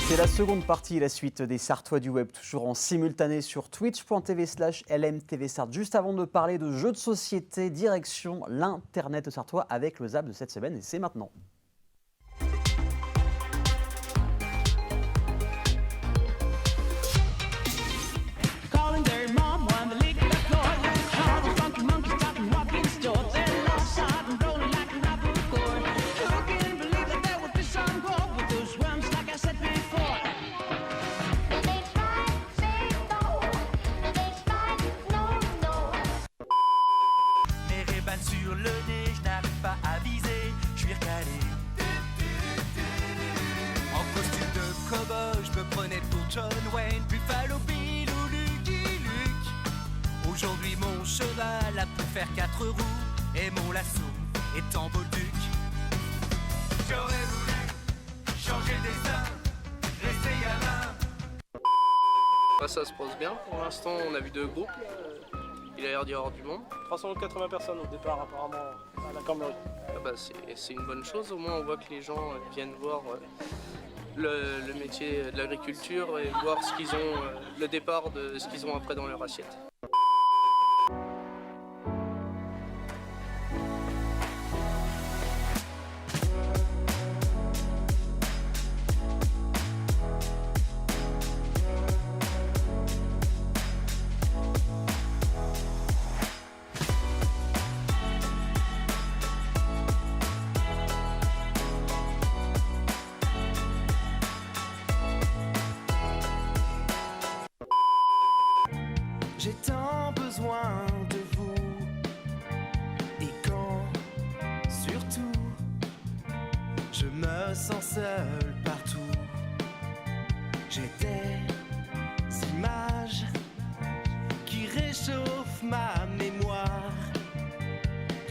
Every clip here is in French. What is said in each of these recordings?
C'est la seconde partie et la suite des Sartois du web, toujours en simultané sur twitch.tv/LMTVSart. Juste avant de parler de jeux de société, direction l'Internet sartois avec le Zap de cette semaine, et c'est maintenant. Sur le nez, je n'arrive pas à viser, je suis recalé. En costume de cow-boy, je me prenais pour John Wayne, Buffalo Bill ou Lucky Luke. Aujourd'hui mon cheval a pu faire 4 roues et mon lasso est en bolduc. J'aurais voulu changer des seins, rester gamin. Ça se passe bien, pour l'instant on a vu 2 groupes. Il a l'air d'y avoir du monde. 380 personnes au départ apparemment à la Cambrée. C'est une bonne chose, au moins on voit que les gens viennent voir le métier de l'agriculture et voir ce qu'ils ont, le départ de ce qu'ils ont après dans leur assiette. J'ai tant besoin de vous, et quand, surtout, je me sens seul partout. J'ai des images qui réchauffent ma mémoire,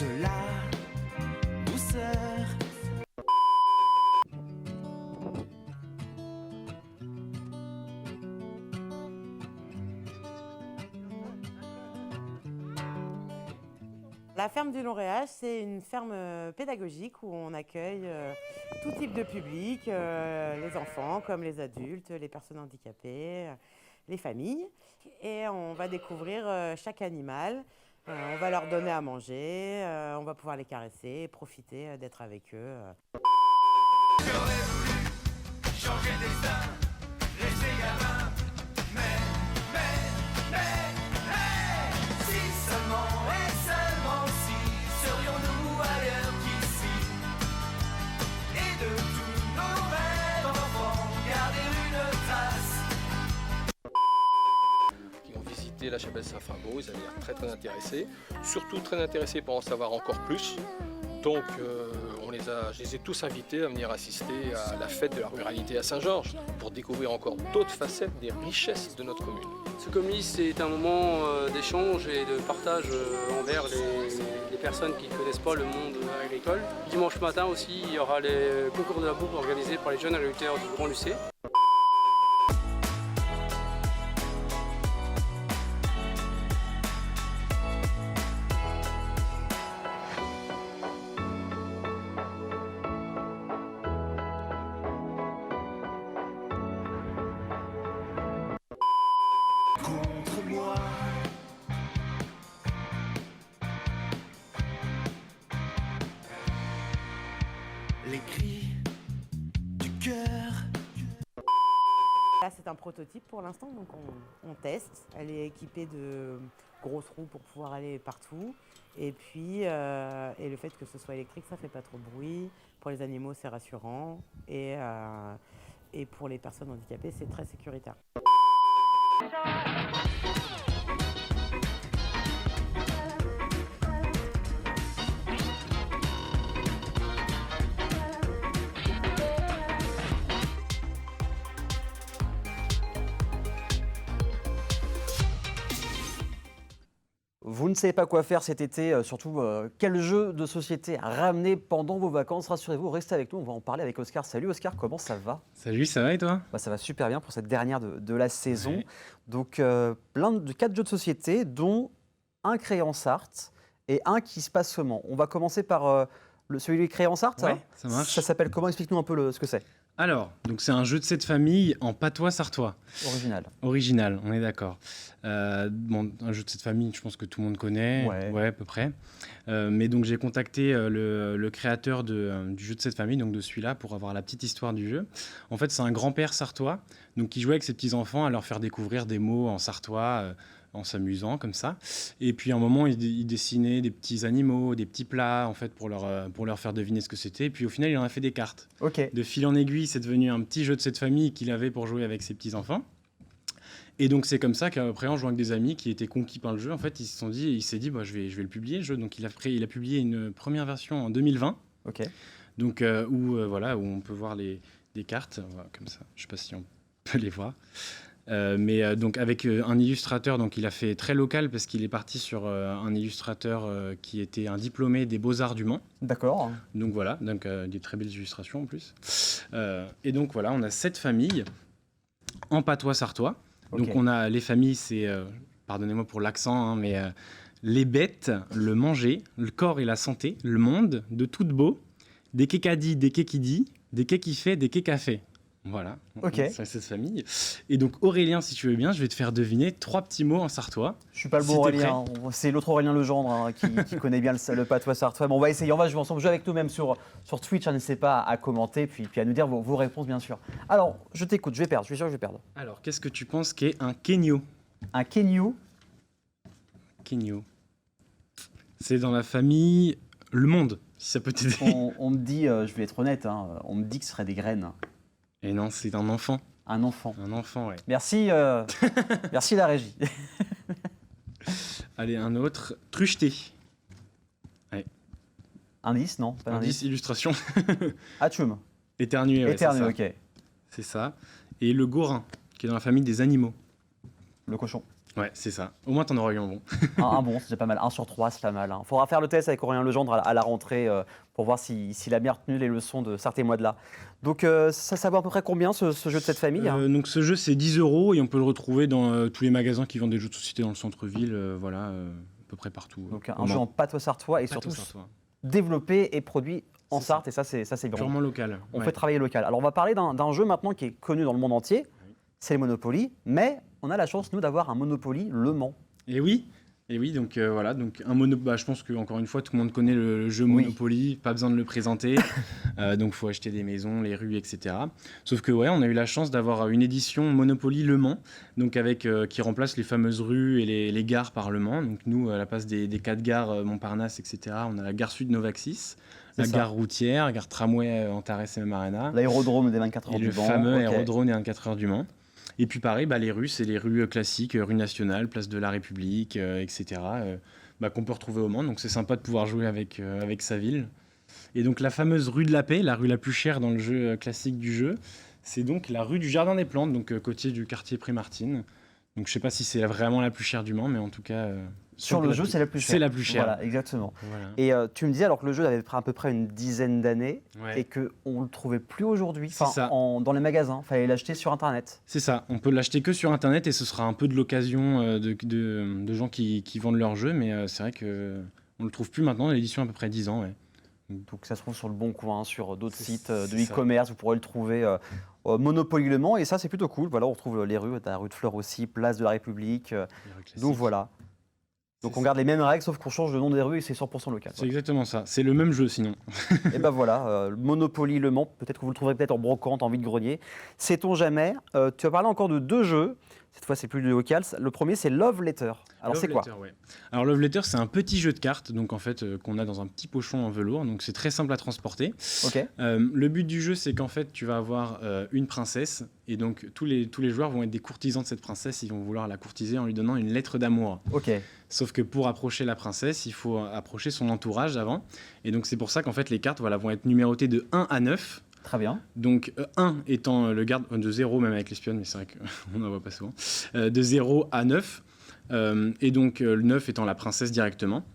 de la douceur. La ferme du Long-Réage, c'est une ferme pédagogique où on accueille tout type de public, les enfants comme les adultes, les personnes handicapées, les familles. Et on va découvrir chaque animal, on va leur donner à manger, on va pouvoir les caresser et profiter d'être avec eux. J'aurais voulu changer des seins, rester gamin, mais, si seulement et seulement si, serions-nous ailleurs qu'ici, et de tous nos rêves enfants, garder une trace. Qui ont visité la chapelle Saint-Farbeau, ils avaient l'air très intéressés, surtout très intéressés pour en savoir encore plus. Donc je les ai tous invités à venir assister à la fête de la ruralité à Saint-Georges pour découvrir encore d'autres facettes des richesses de notre commune. Ce Comilis, c'est un moment d'échange et de partage envers les personnes qui ne connaissent pas le monde agricole. Dimanche matin aussi, il y aura les concours de la bouffe organisés par les jeunes agriculteurs du Grand Lucé. Contre moi, les cris du cœur. Là, c'est un prototype pour l'instant, donc on teste. Elle est équipée de grosses roues pour pouvoir aller partout. Et puis, et le fait que ce soit électrique, ça ne fait pas trop de bruit. Pour les animaux, c'est rassurant. Et pour les personnes handicapées, c'est très sécuritaire. Vous ne savez pas quoi faire cet été, surtout quel jeu de société ramener pendant vos vacances. Rassurez-vous, restez avec nous, on va en parler avec Oscar. Salut Oscar, comment ça va? Salut, ça va et toi? Ça va super bien pour cette dernière de la saison. Ouais. Donc, 4 jeux de société, dont un créé en Sarthe et un qui se passe comment. On va commencer par celui créé en Sarthe. Ouais, ça marche. Ça s'appelle comment? Explique-nous un peu ce que c'est. Alors, donc c'est un jeu de cette famille en patois sartois. Original. Original, on est d'accord. Bon, un jeu de cette famille, je pense que tout le monde connaît, Ouais. à peu près. Mais donc j'ai contacté le créateur du jeu de cette famille, donc de celui-là, pour avoir la petite histoire du jeu. En fait, c'est un grand-père sartois, donc qui jouait avec ses petits-enfants à leur faire découvrir des mots en sartois, en s'amusant comme ça. Et puis à un moment, il dessinait des petits animaux, des petits plats, en fait, pour leur faire deviner ce que c'était. Et puis au final, il en a fait des cartes. Ok. De fil en aiguille, c'est devenu un petit jeu de cette famille qu'il avait pour jouer avec ses petits-enfants. Et donc c'est comme ça qu'après, en jouant avec des amis qui étaient conquis par le jeu, en fait, il s'est dit, bah, je vais le publier, le jeu. Donc il a publié une première version en 2020, Ok. donc, où on peut voir des cartes, voilà, comme ça. Je ne sais pas si on peut les voir. Donc avec un illustrateur, donc il a fait très local parce qu'il est parti sur un illustrateur qui était un diplômé des Beaux-Arts du Mans. D'accord. Donc voilà, des très belles illustrations en plus. Et donc voilà, on a 7 familles en patois sartois. Ok. Donc on a les familles, c'est, pardonnez-moi pour l'accent, hein, mais les bêtes, le manger, le corps et la santé, le monde, de tout beau, des kékadis, des kékidis, des kékifés, des kékafés. Voilà, Ok. c'est cette famille. Et donc Aurélien, si tu veux bien, je vais te faire deviner 3 petits mots en sartois. Je suis pas le Si bon t'es Aurélien, c'est l'autre Aurélien Legendre hein, qui connaît bien le patois sartois. Bon, on va essayer, on va jouer ensemble, jouer avec nous-mêmes sur Twitch, hein, n'hésitez pas à commenter, puis à nous dire vos réponses bien sûr. Alors, je t'écoute, je vais perdre, je suis sûr que je vais perdre. Alors, qu'est-ce que tu penses qu'est un kenyo? Un Kenyu, Kenyo. C'est dans la famille Le Monde, si ça peut t'aider. on me dit, je vais être honnête, hein, on me dit que ce serait des graines. Et non, c'est un enfant. Un enfant. Un enfant, ouais. Merci, merci la régie. Allez, un autre. Trucheté. Indice, non pas Indice, illustration. Atchoum. Éternué, ouais, Éternel, c'est ça. ok. C'est ça. Et le gorin, qui est dans la famille des animaux. Le cochon. Ouais, c'est ça. Au moins, t'en auras eu un bon. Un bon, c'est pas mal. 1 sur 3, c'est pas mal. Il faudra faire le test avec Aurélien Legendre à la rentrée pour voir s'il a bien retenu les leçons de certains mois de là. Donc, ça vaut à peu près combien ce jeu de cette famille hein Donc, ce jeu, c'est 10 € et on peut le retrouver dans tous les magasins qui vendent des jeux de société dans le centre-ville. Voilà, à peu près partout. Donc, un jeu en patois sartois et surtout développé et produit en C'est Sarthe. Et ça, c'est bien. purement local. On ouais. fait travailler local. Alors, on va parler d'un jeu maintenant qui est connu dans le monde entier. C'est le Monopoly. Mais on a la chance, nous, d'avoir un Monopoly Le Mans. Et oui, donc voilà, donc je pense que encore une fois tout le monde connaît le jeu Oui. Monopoly, pas besoin de le présenter. Donc faut acheter des maisons, les rues, etc. Sauf que ouais, on a eu la chance d'avoir une édition Monopoly Le Mans, donc avec qui remplace les fameuses rues et les gares par Le Mans. Donc nous à la place des 4 gares Montparnasse, etc. On a la gare sud Novaxis, la C'est ça. gare routière, gare tramway Antares et MM Arena, L'aérodrome des 24 heures et du le Mans. fameux Ok. aérodrome des 24 heures du Mans. Et puis pareil, les rues, c'est les rues classiques, rue nationale, place de la République, etc., qu'on peut retrouver au Mans. Donc c'est sympa de pouvoir jouer avec sa ville. Et donc la fameuse rue de la Paix, la rue la plus chère dans le jeu classique du jeu, c'est donc la rue du Jardin des Plantes, donc côté du quartier Pré-Martine. Donc je sais pas si c'est vraiment la plus chère du Mans, mais en tout cas... Sur le jeu, c'est la plus chère. C'est la plus chère. Voilà, exactement. Voilà. Et tu me disais alors que le jeu avait à peu près une dizaine d'années Ouais. et qu'on ne le trouvait plus aujourd'hui C'est ça. dans les magasins. Il fallait l'acheter sur Internet. C'est ça, on peut l'acheter que sur Internet et ce sera un peu de l'occasion de gens qui vendent leur jeu, mais c'est vrai qu'on ne le trouve plus maintenant, l'édition a à peu près 10 ans. Ouais. Donc ça se trouve sur le Bon Coin, sur d'autres C'est- sites de c'est ça. e-commerce. Vous pourrez le trouver Monopoly Le Mans et ça c'est plutôt cool. Voilà, on retrouve les rues, la rue de Fleurs aussi, place de la République. Les rues classiques. Donc voilà. Donc C'est on garde les mêmes règles sauf qu'on change le nom des rues et c'est 100% local. C'est exactement ça, c'est le même jeu sinon. Et ben voilà, le Monopoly Le Mans, peut-être que vous le trouverez peut-être en brocante, en vide-grenier. Sait-on jamais. Tu as parlé encore de 2 jeux, cette fois c'est plus du local. Le premier c'est Love Letter. Alors c'est quoi? Love Letter, ouais. Alors Love Letter, c'est un petit jeu de cartes, donc en fait qu'on a dans un petit pochon en velours, donc c'est très simple à transporter. Ok. Le but du jeu, c'est qu'en fait tu vas avoir une princesse et donc tous les joueurs vont être des courtisans de cette princesse, ils vont vouloir la courtiser en lui donnant une lettre d'amour. Ok. Sauf que pour approcher la princesse, il faut approcher son entourage avant. Et donc c'est pour ça qu'en fait les cartes vont être numérotées de 1 à 9. Très bien. Donc 1 étant le garde de 0 même avec l'espionne, mais c'est vrai qu'on n'en voit pas souvent. De 0 à 9. Et donc le 9 étant la princesse directement.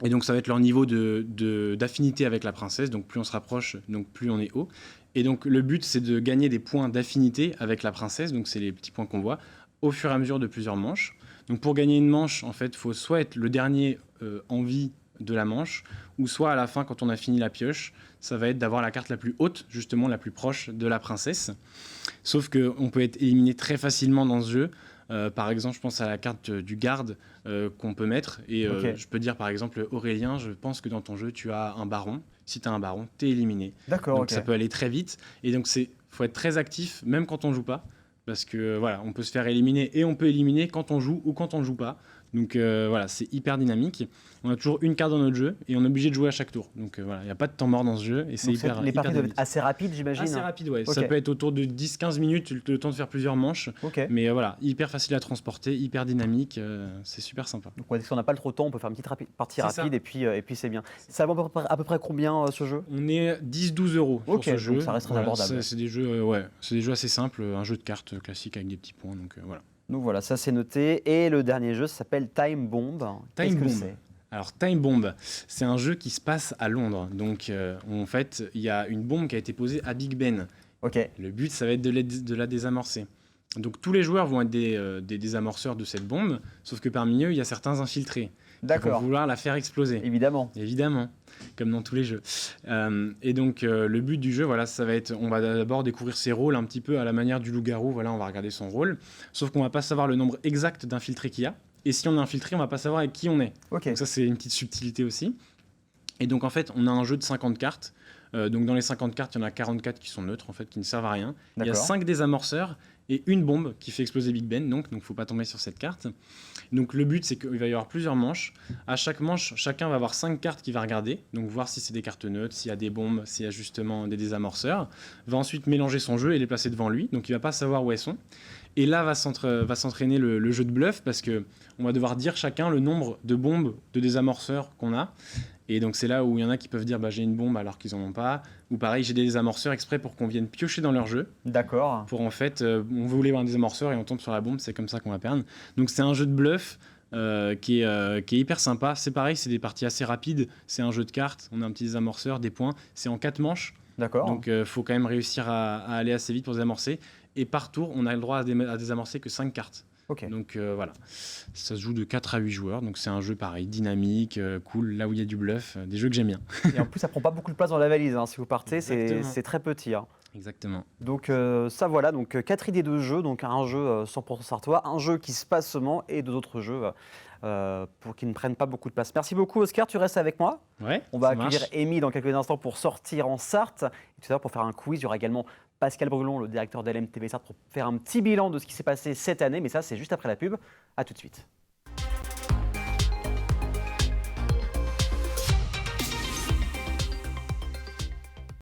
Et donc ça va être leur niveau d'affinité avec la princesse. Donc plus on se rapproche, donc plus on est haut. Et donc le but c'est de gagner des points d'affinité avec la princesse. Donc c'est les petits points qu'on voit au fur et à mesure de plusieurs manches. Donc pour gagner une manche, en fait, il faut soit être le dernier en vie de la manche, ou soit à la fin, quand on a fini la pioche, ça va être d'avoir la carte la plus haute, justement la plus proche de la princesse. Sauf qu'on peut être éliminé très facilement dans ce jeu. Par exemple, je pense à la carte du garde qu'on peut mettre. Et je peux dire, par exemple, Aurélien, je pense que dans ton jeu, tu as un baron. Si tu as un baron, tu es éliminé. D'accord, Donc ok. ça peut aller très vite. Et donc, faut être très actif, même quand on joue pas. Parce que voilà, on peut se faire éliminer et on peut éliminer quand on joue ou quand on ne joue pas. Donc voilà, c'est hyper dynamique. On a toujours une carte dans notre jeu et on est obligé de jouer à chaque tour. Donc voilà, il n'y a pas de temps mort dans ce jeu et c'est Donc, hyper les hyper parties doivent être dynamique. assez rapides, j'imagine. Assez rapide, ouais. Ok. Ça peut être autour de 10-15 minutes, le temps de faire plusieurs manches. Ok. Mais voilà, hyper facile à transporter, hyper dynamique, c'est super sympa. Donc si on n'a pas le trop de temps, on peut faire une petite partie C'est ça. rapide et puis c'est bien. Ça vaut à peu près combien ce jeu? On est 10-12 euros Ok, sur ce jeu. donc ça reste très abordable. C'est des jeux, ouais, c'est des jeux assez simples, un jeu de cartes classique avec des petits points, donc voilà. Donc voilà, ça c'est noté. Et le dernier jeu s'appelle Time Bomb. Qu'est-ce Time que Bomb. c'est? Alors Time Bomb, c'est un jeu qui se passe à Londres. Donc en fait, il y a une bombe qui a été posée à Big Ben. Ok, Le but, ça va être de la désamorcer. Donc tous les joueurs vont être des désamorceurs de cette bombe, sauf que parmi eux, il y a certains infiltrés qui vont d'accord, vouloir la faire exploser. évidemment. Évidemment, comme dans tous les jeux. Et donc le but du jeu, voilà, ça va être, on va d'abord découvrir ses rôles un petit peu à la manière du loup-garou. Voilà, on va regarder son rôle, sauf qu'on va pas savoir le nombre exact d'infiltrés qu'il y a. Et si on est infiltré, on va pas savoir avec qui on est. Ok, Donc ça, c'est une petite subtilité aussi. Et donc en fait, on a un jeu de 50 cartes. Donc dans les 50 cartes, il y en a 44 qui sont neutres, en fait, qui ne servent à rien. Il y a d'accord. 5 désamorceurs et une bombe qui fait exploser Big Ben, donc faut pas tomber sur cette carte. Donc le but, c'est qu'il va y avoir plusieurs manches. À chaque manche, chacun va avoir 5 cartes qu'il va regarder, donc voir si c'est des cartes neutres, s'il y a des bombes, s'il y a justement des désamorceurs. Va ensuite mélanger son jeu et les placer devant lui, donc il va pas savoir où elles sont. Et là va s'entraîner le jeu de bluff, parce que on va devoir dire chacun le nombre de bombes, de désamorceurs qu'on a. Et donc c'est là où il y en a qui peuvent dire bah, j'ai une bombe alors qu'ils en ont pas, ou pareil j'ai des désamorceurs exprès pour qu'on vienne piocher dans leur jeu, D'accord. pour en fait on voulait avoir un désamorceur et on tombe sur la bombe, c'est comme ça qu'on va perdre. Donc c'est un jeu de bluff qui est hyper sympa. C'est pareil, c'est des parties assez rapides, c'est un jeu de cartes, on a un petit désamorceur, des points, c'est en 4 manches, D'accord. donc faut quand même réussir à aller assez vite pour désamorcer. Et par tour, on a le droit à désamorcer que 5 cartes. Ok. Donc voilà, ça se joue de 4 à 8 joueurs, donc c'est un jeu pareil, dynamique, cool, là où il y a du bluff, des jeux que j'aime bien. Et en plus, ça prend pas beaucoup de place dans la valise. Hein. Si vous partez, Exactement. c'est très petit. Hein. Exactement. Donc ça voilà, donc 4 idées de jeux, donc un jeu 100% sartois, un jeu qui se passe seulement et 2 autres jeux pour qui ne prennent pas beaucoup de place. Merci beaucoup Oscar, tu restes avec moi. Ouais, On va ça accueillir marche. Amy dans quelques instants pour sortir en Sarthe. Et tout à l'heure pour faire un quiz, il y aura également Pascal Brulon, le directeur d'LM TV Sarthe, pour faire un petit bilan de ce qui s'est passé cette année. Mais ça, c'est juste après la pub. À tout de suite.